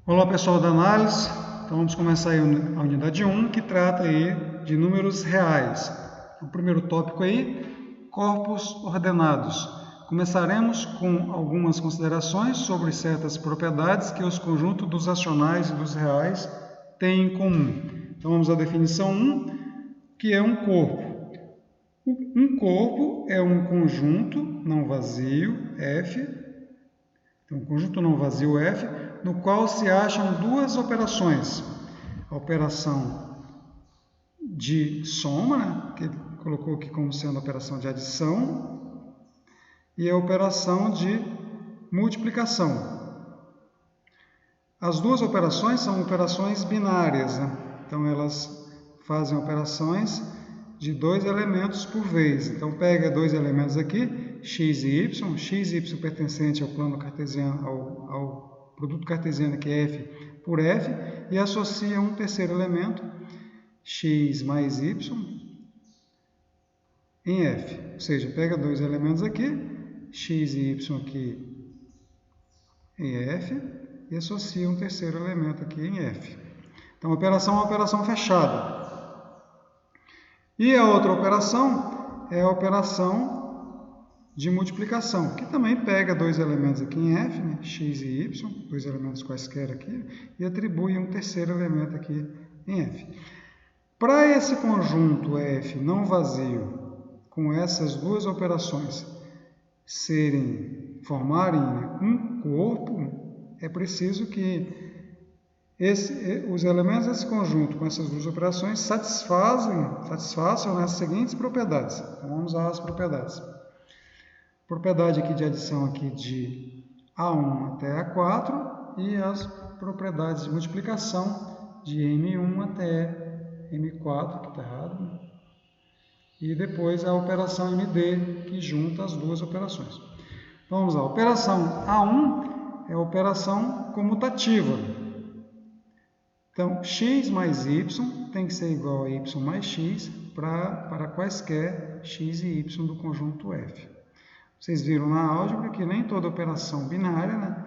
Olá pessoal da análise, então vamos começar aí a unidade 1, que trata aí de números reais. O primeiro tópico aí, corpos ordenados. Começaremos com algumas considerações sobre certas propriedades que os conjuntos dos racionais e dos reais têm em comum. Então vamos à definição 1, que é um corpo. Um corpo é um conjunto não vazio, F, então, um conjunto não vazio F, no qual se acham duas operações. A operação de soma, né, que ele colocou aqui como sendo a operação de adição, e a operação de multiplicação. As duas operações são operações binárias, né? Então, elas fazem operações de dois elementos por vez. Então, pega dois elementos aqui, x e y pertencente ao plano cartesiano, ao produto cartesiano que é f por f, e associa um terceiro elemento, x mais y, em f. Ou seja, pega dois elementos aqui, x e y aqui em f, e associa um terceiro elemento aqui em f. Então, a operação é uma operação fechada. E a outra operação é a operação de multiplicação, que também pega dois elementos aqui em f, né, x e y, dois elementos quaisquer aqui, e atribui um terceiro elemento aqui em f. Para esse conjunto f não vazio, com essas duas operações formarem um corpo, é preciso que os elementos desse conjunto com essas duas operações satisfaçam as seguintes propriedades. Então, vamos às propriedades. Propriedade aqui de adição aqui de A1 até A4 e as propriedades de multiplicação de M1 até M4, que está errado, né? E depois a operação MD, que junta as duas operações. Então, vamos lá. A operação A1 é a operação comutativa. Então, x mais y tem que ser igual a y mais x para quaisquer x e y do conjunto f. Vocês viram na álgebra que nem toda operação binária, né,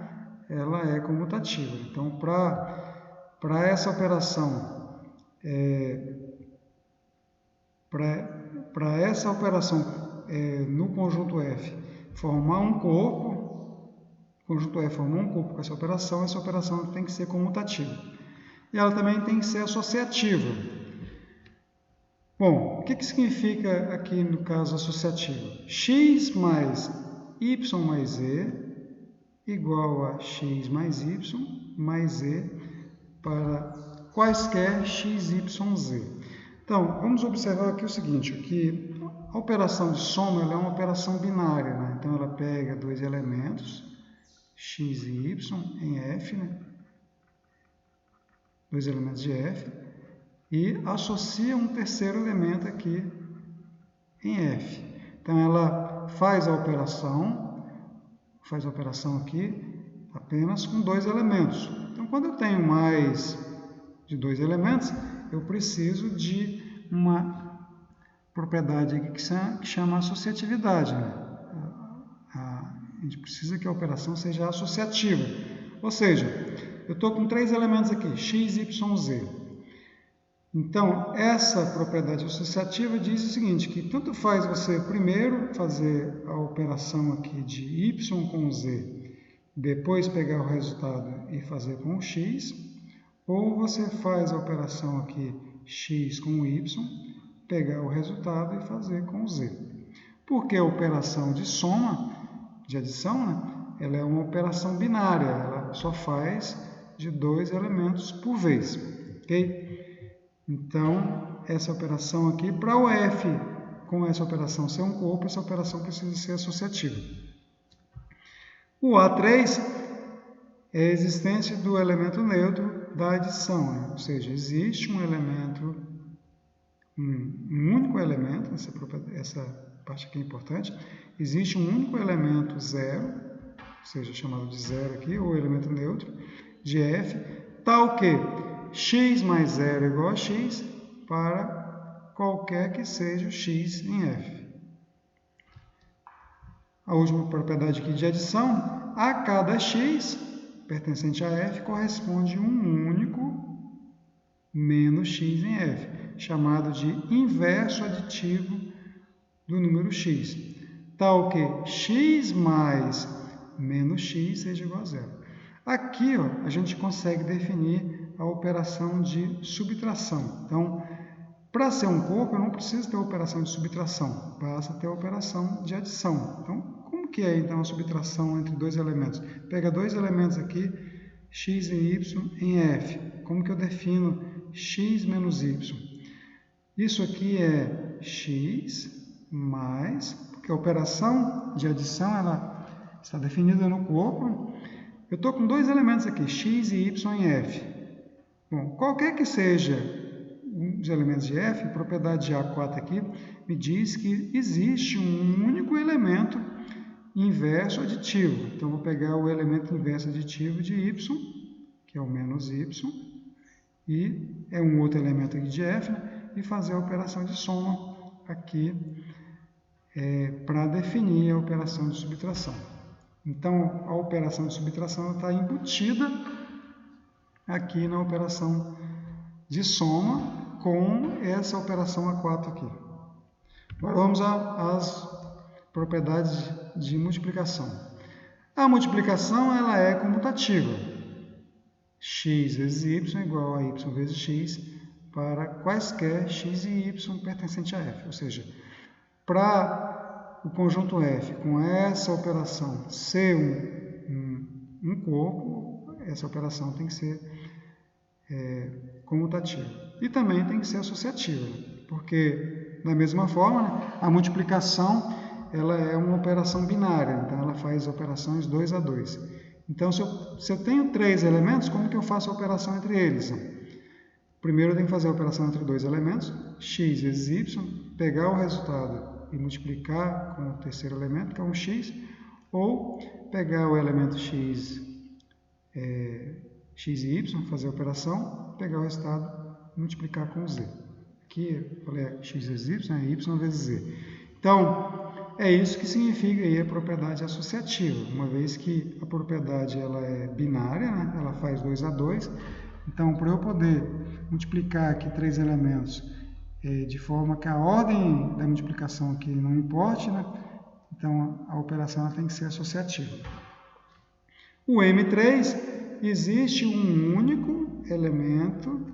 ela é comutativa. Então, para essa operação, no conjunto f formar um corpo, o conjunto f formar um corpo com essa operação tem que ser comutativa. E ela também tem que ser associativa. Bom, o que significa aqui no caso associativa? X mais y mais z igual a x mais y mais z para quaisquer x, y, z. Então, vamos observar aqui o seguinte, que a operação de soma ela é uma operação binária, né? Então, ela pega dois elementos, x e y, em f, né? Dois elementos de f, e associa um terceiro elemento aqui em f. Então, ela faz a operação aqui apenas com dois elementos. Então, quando eu tenho mais de dois elementos, eu preciso de uma propriedade aqui que chama associatividade, né? A gente precisa que a operação seja associativa. Ou seja, eu estou com três elementos aqui, x, y, z. Então, essa propriedade associativa diz o seguinte, que tanto faz você primeiro fazer a operação aqui de y com z, depois pegar o resultado e fazer com o x, ou você faz a operação aqui x com y, pegar o resultado e fazer com o z. Porque a operação de soma, de adição, né, ela é uma operação binária, ela só faz de dois elementos por vez, ok? Então, essa operação aqui, para o f com essa operação ser um corpo, essa operação precisa ser associativa. O A3 é a existência do elemento neutro da adição, né? Ou seja, existe um elemento, um único elemento, essa parte aqui é importante, existe um único elemento zero, ou seja, chamado de zero aqui, ou elemento neutro, de f, tal que x mais 0 é igual a x para qualquer que seja o x em f. A última propriedade aqui de adição, a cada x, pertencente a F corresponde a um único menos x em F, chamado de inverso aditivo do número x, tal que x mais menos x seja igual a zero. Aqui, a gente consegue definir a operação de subtração. Então, para ser um corpo, eu não preciso ter a operação de subtração, basta ter a operação de adição. Então, como que é então a subtração entre dois elementos? Pega dois elementos aqui, x e y em F. Como que eu defino x menos y? Isso aqui é x mais, porque a operação de adição ela está definida no corpo. Eu estou com dois elementos aqui, x e y em F. Bom, qualquer que seja os elementos de F, a propriedade de A4 aqui, me diz que existe um único elemento inverso aditivo. Então, vou pegar o elemento inverso aditivo de y, que é o menos y, e é um outro elemento aqui de F, né? E fazer a operação de soma aqui para definir a operação de subtração. Então, a operação de subtração está embutida aqui na operação de soma com essa operação A4 aqui. Agora vamos às propriedades de multiplicação. A multiplicação ela é comutativa. X vezes y é igual a y vezes x para quaisquer x e y pertencente a F. Ou seja, para o conjunto F com essa operação ser um corpo, essa operação tem que ser comutativa. E também tem que ser associativa, porque, da mesma forma, né, a multiplicação ela é uma operação binária, então ela faz operações 2 a 2. Então, se eu tenho três elementos, como que eu faço a operação entre eles? Primeiro, eu tenho que fazer a operação entre dois elementos, x vezes y, pegar o resultado e multiplicar com o terceiro elemento, que é um x, ou pegar o elemento x e y, fazer a operação, pegar o resultado e multiplicar com z. Aqui eu falei x vezes y, y vezes z. Então, é isso que significa aí a propriedade associativa, uma vez que a propriedade ela é binária, né? Ela faz 2 a 2. Então, para eu poder multiplicar aqui três elementos de forma que a ordem da multiplicação aqui não importe, né? Então a operação ela tem que ser associativa. O M3 existe um único elemento,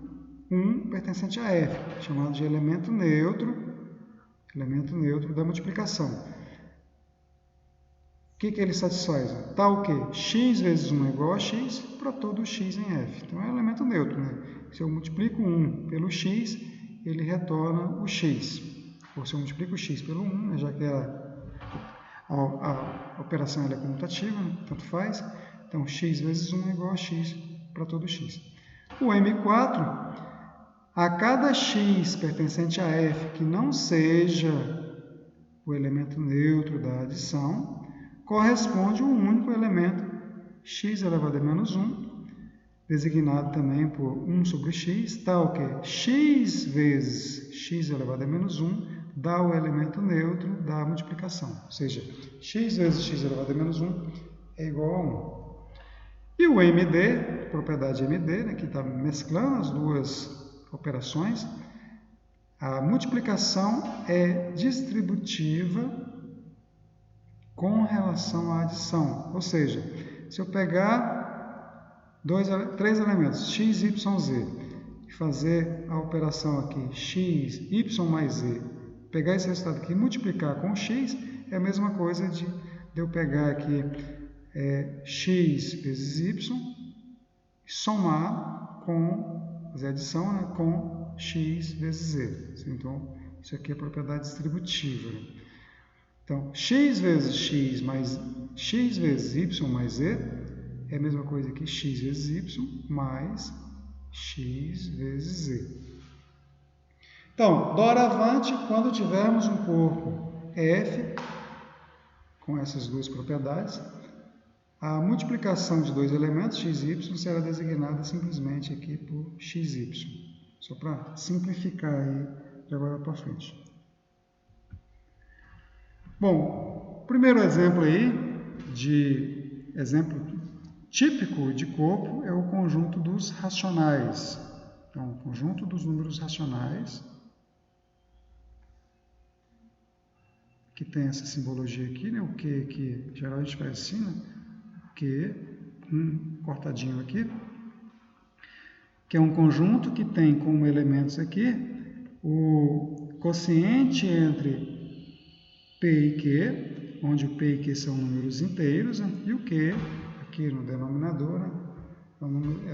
pertencente a F, chamado de elemento neutro da multiplicação. O que ele satisfaz? Tal que x vezes 1 é igual a x para todo x em F. Então é um elemento neutro, né? Se eu multiplico 1 pelo x, ele retorna o x. Ou se eu multiplico o x pelo 1, né, já que a operação ela é comutativa, né, tanto faz. Então, x vezes 1 é igual a x para todo x. O M4, a cada x pertencente a F que não seja o elemento neutro da adição, corresponde a um único elemento x elevado a menos 1, designado também por 1 sobre x, tal que x vezes x elevado a menos 1 dá o elemento neutro da multiplicação. Ou seja, x vezes x elevado a menos 1 é igual a 1. E o MD, propriedade MD, né, que está mesclando as duas operações, a multiplicação é distributiva com relação à adição. Ou seja, se eu pegar três elementos, x, y, z, e fazer a operação aqui, x, y mais z, pegar esse resultado aqui e multiplicar com x, é a mesma coisa de eu pegar aqui x vezes y e somar fazer adição, né, com x vezes z. Então, isso aqui é a propriedade distributiva. Então, x vezes x mais x vezes y mais z é a mesma coisa que x vezes y mais x vezes z. Então, doravante, quando tivermos um corpo F com essas duas propriedades, a multiplicação de dois elementos, x e y, será designada simplesmente aqui por xy. Só para simplificar aí de agora para frente. Bom, primeiro exemplo aí, típico de corpo é o conjunto dos racionais. Então, o conjunto dos números racionais, que tem essa simbologia aqui, né? O Q aqui, geralmente faz assim, né? O Q, cortadinho aqui, que é um conjunto que tem como elementos aqui o quociente entre P e Q, onde o P e Q são números inteiros, né? E o Q, aqui no denominador, né? É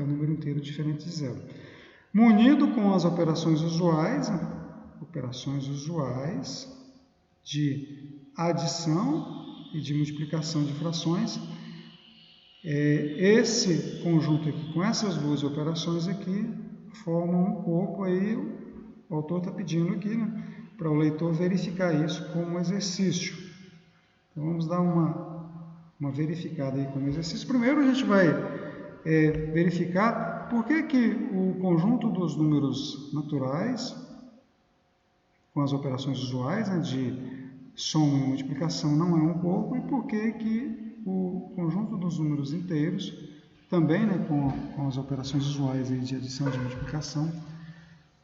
um número inteiro diferente de zero. Munido com as operações usuais, né? Operações usuais de adição e de multiplicação de frações, esse conjunto aqui, com essas duas operações aqui, formam um corpo. Aí o autor está pedindo aqui, né, para o leitor verificar isso como exercício. Então vamos dar uma verificada aí como exercício. Primeiro a gente vai verificar por que o conjunto dos números naturais, com as operações usuais, né, de soma e multiplicação, não é um corpo, e por que o conjunto dos números inteiros, também, né, com as operações usuais aí de adição e de multiplicação,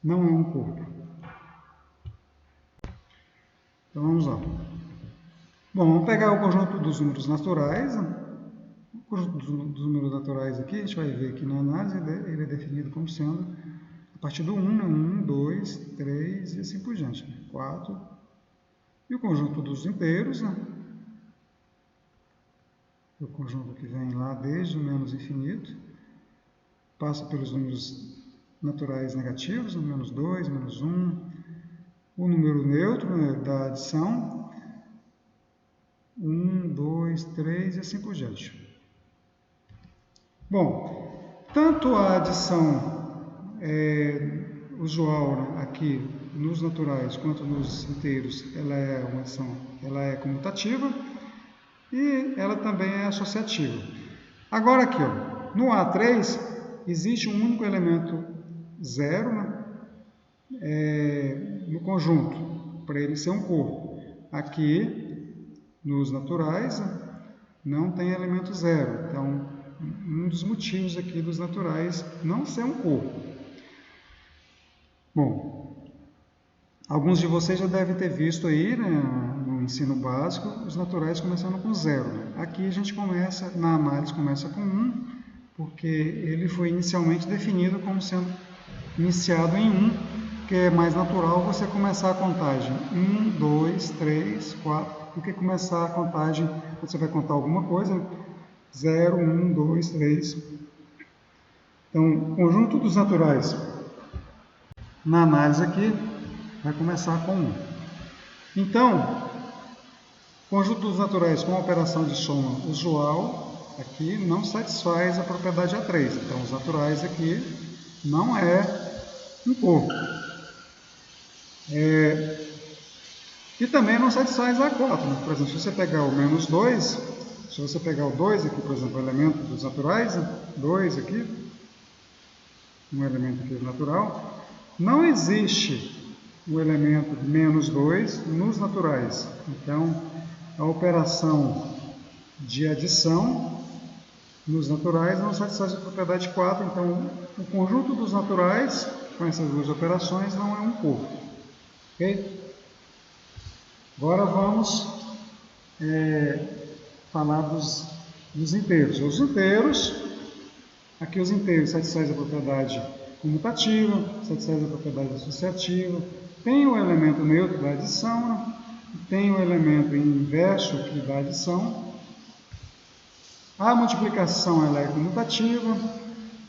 não é um corpo. Então vamos lá. Bom, vamos pegar o conjunto dos números naturais. O conjunto dos números naturais aqui, a gente vai ver aqui na análise, ele é definido como sendo a partir do 1, né? 1, 2, 3 e assim por diante, né? 4. E o conjunto dos inteiros, né? O conjunto que vem lá desde o menos infinito, passa pelos números naturais negativos, o menos 2, menos 1, o número neutro, né, da adição, 1, 2, 3 e assim por diante. Bom, tanto a adição usual, né, aqui nos naturais quanto nos inteiros, ela é uma adição, ela é comutativa e ela também é associativa. Agora aqui, ó, no A3 existe um único elemento zero, né, no conjunto, para ele ser um corpo. Aqui, nos naturais, não tem elemento zero. Então, um dos motivos aqui dos naturais não ser um corpo. Bom, alguns de vocês já devem ter visto aí, né, no ensino básico, os naturais começando com zero. Aqui a gente começa, na análise, começa com 1, porque ele foi inicialmente definido como sendo iniciado em 1, que é mais natural você começar a contagem 1, 2, 3, 4, do que começar a contagem, você vai contar alguma coisa, 0, 1, 2, 3. Então, o conjunto dos naturais, na análise aqui, vai começar com 1. Então, o conjunto dos naturais com a operação de soma usual, aqui, não satisfaz a propriedade A3. Então, os naturais aqui não é um corpo. E também não satisfaz a 4. Né? Por exemplo, se você pegar o menos 2, se você pegar o 2 aqui, por exemplo, o elemento dos naturais, 2 aqui, um elemento aqui natural, não existe o elemento menos 2 nos naturais. Então, a operação de adição nos naturais não satisfaz a propriedade 4. Então, o conjunto dos naturais, com essas duas operações, não é um corpo. Ok? Agora vamos falar dos inteiros. Os inteiros, aqui os inteiros satisfazem a propriedade comutativa, satisfazem a propriedade associativa, tem o elemento neutro da adição, tem o elemento inverso aqui da adição, a multiplicação ela é comutativa,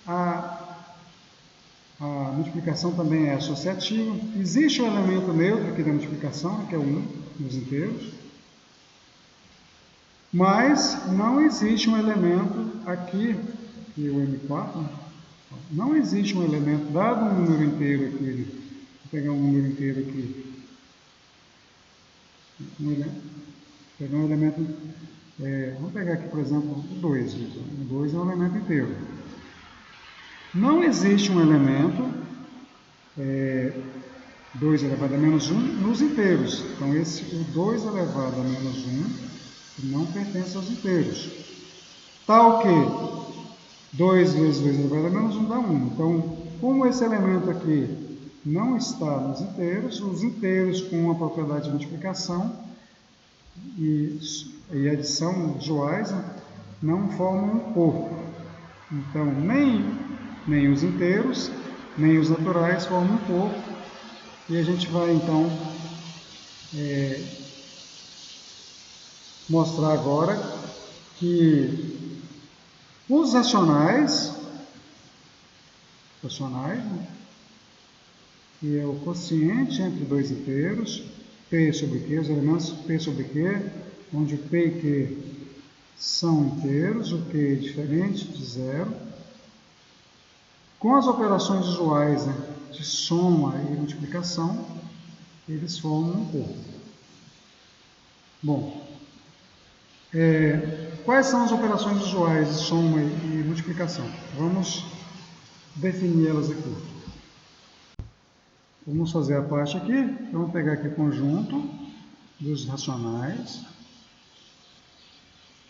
a multiplicação também é associativa. Existe o elemento neutro aqui da multiplicação, que é o 1 nos inteiros. Mas não existe um elemento aqui, que é o M4, não existe um elemento, dado um número inteiro aqui, vou pegar um número inteiro aqui, pegar um elemento, vamos pegar aqui, por exemplo, o 2. O 2 é um elemento inteiro. Não existe um elemento 2 elevado a menos 1 nos inteiros. Então, o 2 elevado a menos 1 não pertence aos inteiros. Tal que 2 vezes 2 elevado a menos 1 dá 1. Então, como esse elemento aqui não está nos inteiros, os inteiros com a propriedade de multiplicação e adição usuais não formam um corpo. Então, nem os inteiros, nem os naturais formam um corpo. E a gente vai, então, mostrar agora que os racionais, né, que é o quociente entre dois inteiros, P sobre Q, os elementos P sobre Q, onde o P e Q são inteiros, o Q é diferente de zero, com as operações usuais, né, de soma e multiplicação, eles formam um corpo. Bom, quais são as operações usuais de soma e multiplicação? Vamos defini-las aqui. Vamos fazer a parte aqui. Vamos pegar aqui o conjunto dos racionais,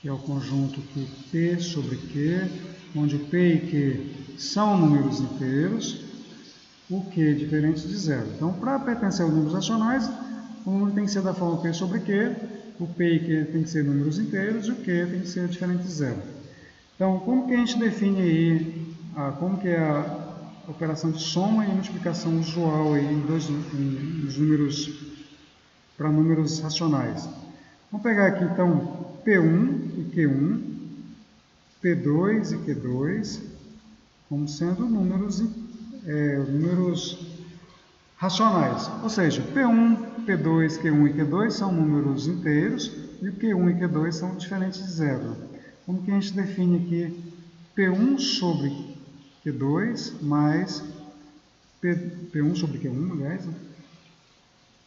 que é o conjunto que P sobre Q, onde o P e Q são números inteiros, o Q é diferente de zero. Então, para pertencer aos números racionais, o número tem que ser da forma P sobre Q, o P e Q tem que ser números inteiros e o Q tem que ser diferente de zero. Então, como que a gente define aí, como que é a operação de soma e multiplicação usual aí nos números, para números racionais? Vamos pegar aqui então P1 e Q1, P2 e Q2, como sendo números racionais. Ou seja, P1, P2, Q1 e Q2 são números inteiros e o Q1 e Q2 são diferentes de zero. Como que a gente define aqui P1 sobre Q2 mais P1 sobre Q1, aliás, né?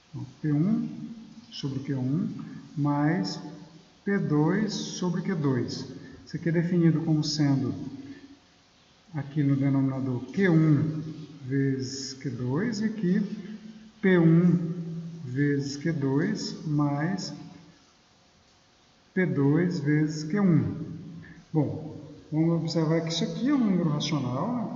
Então, P1 sobre Q1 mais P2 sobre Q2. Isso aqui é definido como sendo, aqui no denominador, Q1 vezes Q2 e aqui P1 vezes Q2 mais P2 vezes Q1. Bom, vamos observar que isso aqui é um número racional, né?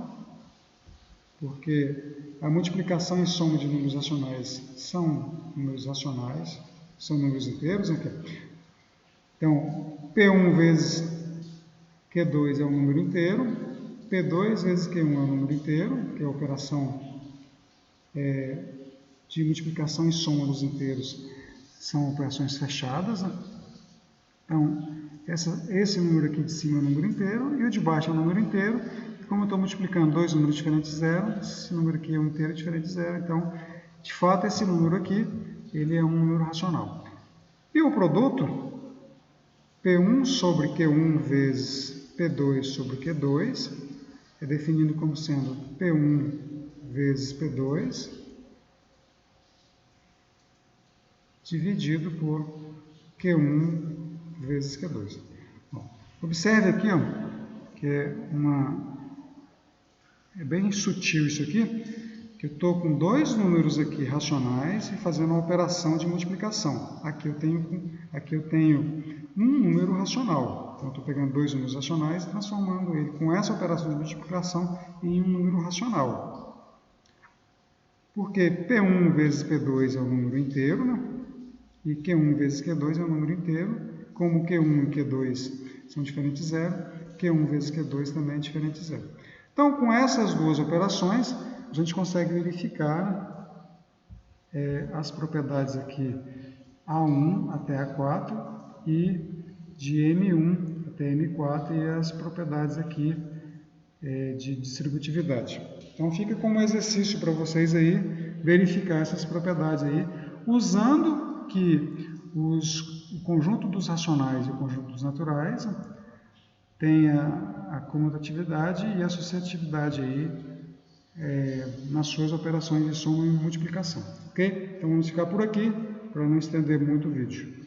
Porque a multiplicação e soma de números racionais são números racionais, são números inteiros, né? Então, P1 vezes Q2 é um número inteiro, P2 vezes Q1 é um número inteiro, que é a operação de multiplicação e soma dos inteiros são operações fechadas, né? Então, esse número aqui de cima é um número inteiro e o de baixo é um número inteiro. E como eu estou multiplicando dois números diferentes de zero, esse número aqui é um inteiro diferente de zero. Então, de fato, esse número aqui ele é um número racional. E o produto, P1 sobre Q1 vezes P2 sobre Q2, é definido como sendo P1 vezes P2 dividido por Q1 vezes Q2. Bom, observe aqui, ó, que é bem sutil isso aqui, que eu estou com dois números aqui racionais e fazendo uma operação de multiplicação. Aqui eu tenho um número racional. Então, eu estou pegando dois números racionais e transformando ele com essa operação de multiplicação em um número racional. Porque P1 vezes P2 é um número inteiro, né? E Q1 vezes Q2 é um número inteiro. Como Q1 e Q2 são diferentes de zero, Q1 vezes Q2 também é diferente de zero. Então, com essas duas operações, a gente consegue verificar as propriedades aqui A1 até A4 e de M1 até M4 e as propriedades aqui de distributividade. Então, fica como exercício para vocês aí verificar essas propriedades aí, usando que o conjunto dos racionais e o conjunto dos naturais tem a comutatividade e a associatividade aí nas suas operações de soma e multiplicação. Ok? Então vamos ficar por aqui para não estender muito o vídeo.